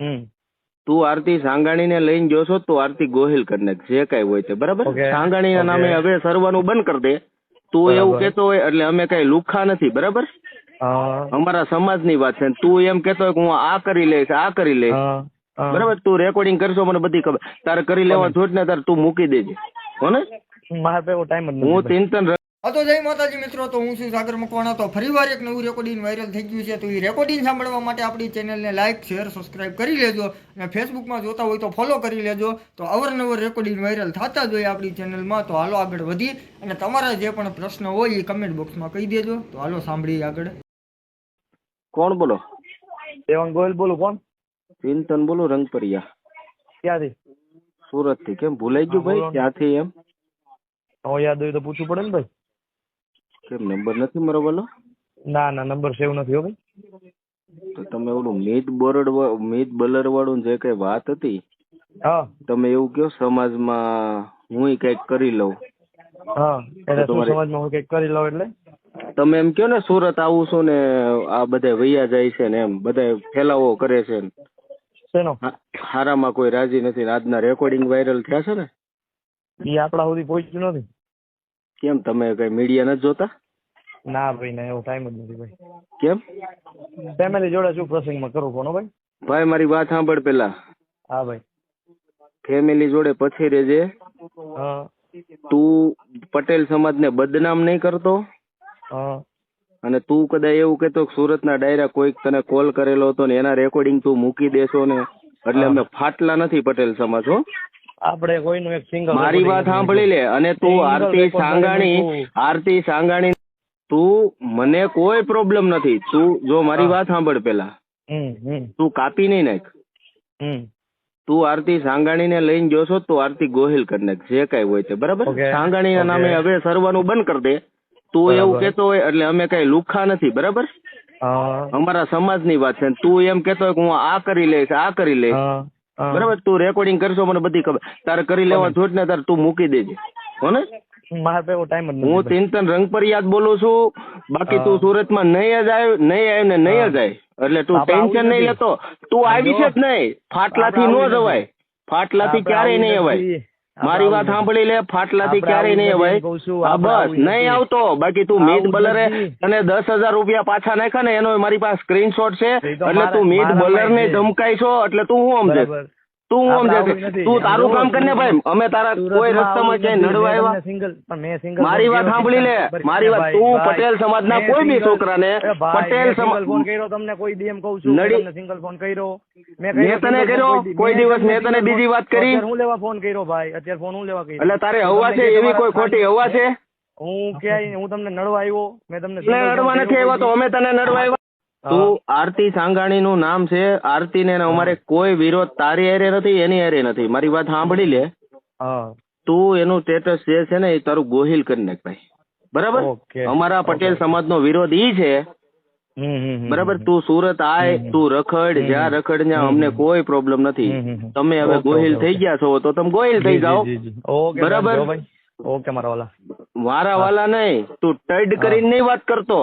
હમ તું આરતી સાંગાણીને લઈને જોશો તો આરતી ગોહિલ કરી નાખ જે કઈ હોય તે, બરાબર? Okay. સાંગાણીના નામે હવે સરવાનું બંધ કરી દે. તું બરાબર. એવું કેતો હોય એટલે અમે કઈ લુખા નથી, બરાબર? હા અમારા સમાજની વાત છે. તું એમ કેતો હોય કે હું આ કરી લઈશ, આ કરી લઈશ, હા હા. બરાબર? તું રેકોર્ડિંગ કરશો મને બધી ખબર. તારે કરી લેવા છોડ ને તારે તું મૂકી દેજે, હો ને? મારા પાસે ટાઈમ જ હું નથી. ચિંતન તો જય માતાજી મિત્રો, તો હું છું સાગર મકવાણા. તો ફરીવાર એક નવું રેકોર્ડિંગ વાયરલ થઈ ગયું છે. તો એ રેકોર્ડિંગ સાંભળવા માટે આપણી ચેનલને લાઇક શેર સબસ્ક્રાઇબ કરી લેજો, અને ફેસબુકમાં જોતા હોય તો ફોલો કરી લેજો. તો અવરનવર રેકોર્ડિંગ વાયરલ થતા જ હોય આપણી ચેનલમાં. તો હાલો આગળ વધી અને તમારા જે પણ પ્રશ્ન હોય એ કમેન્ટ બોક્સમાં કહી દેજો. તો હાલો સાંભળીએ આગળ. કોણ બોલો? દેવાંગ ગોયલ બોલું. કોણ? ચિંતન બોલું, રંગપરિયા, ક્યાંથી? સુરત થી. કેમ ભૂલાઈ ગયું ભાઈ? બોલો. ક્યાંથી એમ? યાદ હોય તો પૂછવું પડે ને ભાઈ. કેમ નંબર નથી મારો બોલો? ના ના, નંબર સેવ નથી હો ભાઈ. તો તમે ઓલું મીત બલર વાળું જે કઈ વાત હતી, હા તમે એવું કહો સમાજમાં હું કઈક કરી લઉં. હા, એટલે શું તમારે- સમાજમાં હું કંઈક કરી લઉં એટલે? તમે એમ કહો ને સુરત આવું છું ને આ બધા વૈયા જાય છે ને એમ બધા ફેલાવો કરે છે ને શેનો? હારામાં કોઈ રાજી નથી ને આજના રેકોર્ડિંગ વાયરલ થયા છે ને, એ આપણા સુધી પહોંચ્યું નથી. કેમ તમે કઈ મીડિયા નથી જોતા? ના ભાઈ ના, એવો ટાઈમ જ નથી ભાઈ. કેમ? ફેમિલી જોડે શું પ્રસંગમાં કરું કોનો ભાઈ? ભાઈ મારી વાત સાંભળ પેલા. હા ભાઈ. ફેમિલી જોડે પછી રેજે. હા તું પટેલ સમાજને બદનામ નહીં કરતો, હા. અને તું કદાચ એવું કહેતો કે સુરતના ડાયરા કોઈક તને કોલ કરેલો હતો ને એના રેકોર્ડિંગ તું મૂકી દેશો ને, એટલે અમે ફાટલા નથી પટેલ સમાજ, હો. આપણે કોઈનું એક સિંગલ મારી વાત સાંભળી લે. અને તું આરતી સાંગાણી તું મને કોઈ પ્રોબ્લેમ નથી. તું જો મારી વાત સાંભળ પેલા, તું કાપી નહીં નાખ. તું આરતી સાંગાણીને લઈને જોશો તો આરતી ગોહિલ કરી નાખ જે કઈ હોય તે, બરાબર? Okay. સાંગાણીના નામે હવે સરવાનું બંધ કરી દે. તું બરાબર. એવું કેતો હોય એટલે અમે કઈ લુખા નથી, બરાબર? અમારા સમાજની વાત છે. તું એમ કેતો હોય કે હું આ કરી લઈશ, આ કરી લઈશ, બરાબર? તું રેકોર્ડિંગ કરશો મને બધી ખબર. તારે કરી લેવા છોડ ને તારે તું મૂકી દેજે, હો ને? મારા પાસે ટાઈમ જ હું નથી. ચિંતન રંગપરિયાદ બોલું છું. બાકી તું સુરતમાં નહીં જ આવ્યો ને નહીં જ આય એટલે તું આપણે ટેન્શન આવું નહીં નથી. લેતો. તું આવી છે જ નહીં. ફાટલાથી આપણે ન આવું જવાય, ફાટલાથી ક્યારેય નહીં અવાય. મારી વાત સાંભળી લે, ફાટલાથી ક્યારેય નહીં અવાય. હા બસ, નહીં આવતો. બાકી તું મીત બલરે અને 10,000 રૂપિયા પાછા નાખ્યા ને એનો મારી પાસે સ્ક્રીનશોટ છે. એટલે તું મીત બલર ને ધમકાઈ છો એટલે તું શું સમજે? તું હું સમજે? તું તારું કામ કર ને ભાઈ. અમે તારા કોઈ રસ્તામાં ક્યાંય નડવા આવ્યા? મારી વાત સાંભળી લે, મારી વાત. તું પટેલ સમાજના કોઈ બી છોકરાને પટેલ સમાજ ફોન કર્યો તમને કોઈ દી એમ કહું છું તમને સિંગલ ફોન કર્યો મેં તને કર્યો કોઈ દિવસ? મેં તને બીજી વાત કરી? હું લેવા ફોન કર્યો ભાઈ? અત્યારે ફોન હું લેવા કર્યો? એટલે તારે હવા છે એવી કોઈ ખોટી હવા છે? હું ક્યાંય હું તમને નડવા આવ્યો? મેં તમને નડવા નથી આવ્યો તો અમે તને નડવા આવ્યા? તું આરતી સાંગાણી નું નામ છે. આરતી ને અમારે કોઈ વિરોધ તારી હારે નથી, એની હારે નથી. મારી વાત સાંભળી લે. તું એનું સ્ટેટસ જે છે ને એ તારું ગોહિલ કરી નાખ ભાઈ, બરાબર? અમારા પટેલ સમાજ નો વિરોધ ઈ છે, બરાબર? તું સુરત આય, તું રખડ, જ્યાં રખડ ત્યાં અમને કોઈ પ્રોબ્લેમ નથી. તમે હવે ગોહિલ થઈ ગયા છો તો તમે ગોહિલ થઈ જાઓ, બરાબર? ઓકે મારા વાલા. મારા વાલા નહીં, તું ટડ કરીને નહીં વાત કરતો.